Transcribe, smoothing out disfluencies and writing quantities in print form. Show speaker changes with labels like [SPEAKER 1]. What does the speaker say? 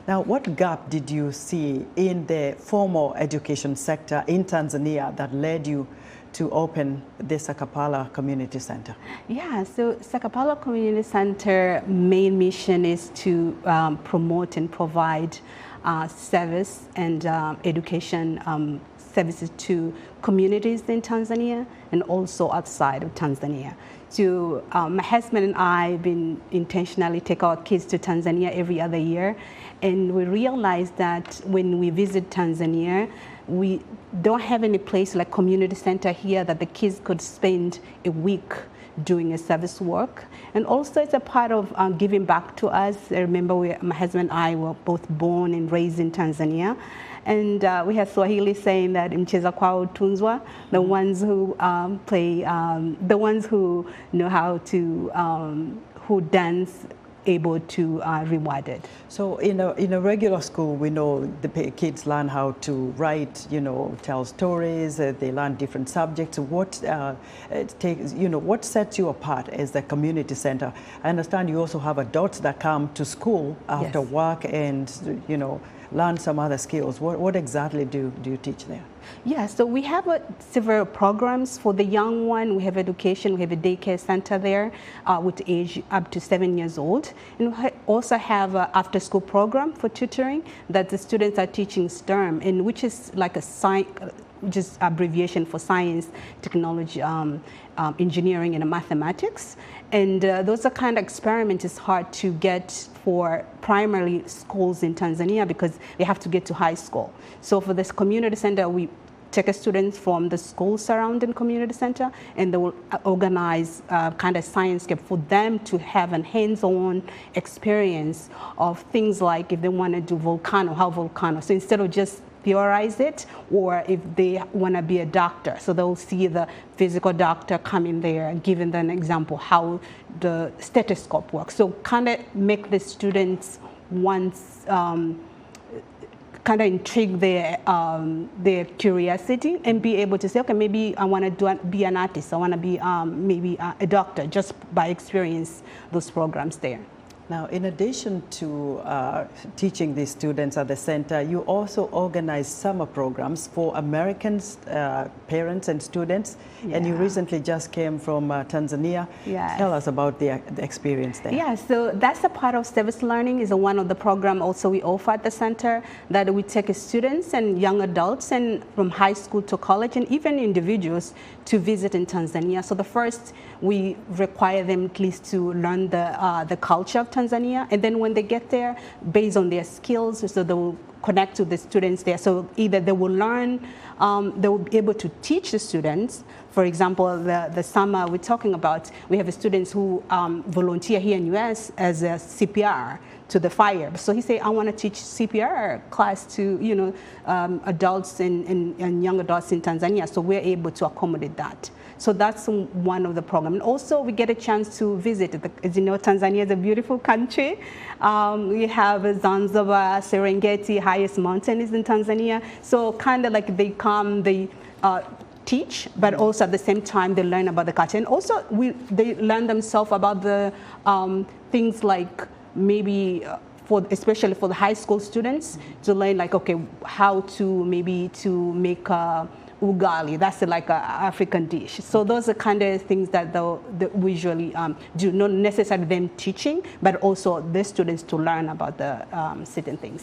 [SPEAKER 1] Now, what gap did you see in the formal education sector in Tanzania that led you to open the Sakapala Community Center?
[SPEAKER 2] Yeah, so Sakapala Community Center main mission is to promote and provide service and education services to communities in Tanzania and also outside of Tanzania. So my husband and I have been intentionally take our kids to Tanzania every other year, and we realized that when we visit Tanzania, we don't have any place like community center here that the kids could spend a week doing a service work. And also it's a part of giving back to us. I remember my husband and I were both born and raised in Tanzania. And we have Swahili saying that mcheza kwao tunzwa, the ones who the ones who know how to, who dance, able to reward it.
[SPEAKER 1] So in a regular school, we know the kids learn how to write, tell stories, they learn different subjects. What what sets you apart as the community center? I understand you also have adults that come to school after
[SPEAKER 2] Yes.
[SPEAKER 1] work and, learn some other skills. What exactly do you teach there?
[SPEAKER 2] Yeah, so we have several programs for the young one. We have education, we have a daycare center there with age up to 7 years old. And we also have an after-school program for tutoring that the students are teaching STEM, and which is like a just abbreviation for science, technology, engineering, and mathematics. And those are kind of experiments. It's hard to get for primary schools in Tanzania because they have to get to high school. So for this community center, we take students from the school surrounding community center, and they will organize kind of science camp for them to have a hands-on experience of things like if they want to do how volcano. So instead of just theorize it, or if they want to be a doctor, so they'll see the physical doctor come in there and giving them an example how the stethoscope works. So kind of make the students once kind of intrigue their curiosity and be able to say, okay, maybe I want to be an artist, I want to be maybe a doctor, just by experience those programs there.
[SPEAKER 1] Now, in addition to teaching these students at the center, you also organize summer programs for Americans, parents and students. Yeah. And you recently just came from Tanzania.
[SPEAKER 2] Yes.
[SPEAKER 1] Tell us about the experience there.
[SPEAKER 2] Yeah, so that's a part of service learning, is one of the program also we offer at the center, that we take students and young adults and from high school to college and even individuals to visit in Tanzania. So the first, we require them at least to learn the culture of Tanzania, and then when they get there, based on their skills, so they will connect to the students there. So either they will learn, they will be able to teach the students. For example, the summer we're talking about, we have students who volunteer here in US as a CPR to the fire. So he said, I want to teach CPR class to adults and young adults in Tanzania. So we're able to accommodate that. So that's one of the programs. And also, we get a chance to visit. As you know, Tanzania is a beautiful country. We have Zanzibar, Serengeti, highest mountain is in Tanzania. So kind of like they come, they teach, but also at the same time they learn about the culture. And also they learn themselves about the things like maybe especially for the high school students, to learn like, okay, how to maybe to make ugali, that's like an African dish. So those are kind of things that they usually do, not necessarily them teaching, but also the students to learn about the certain things.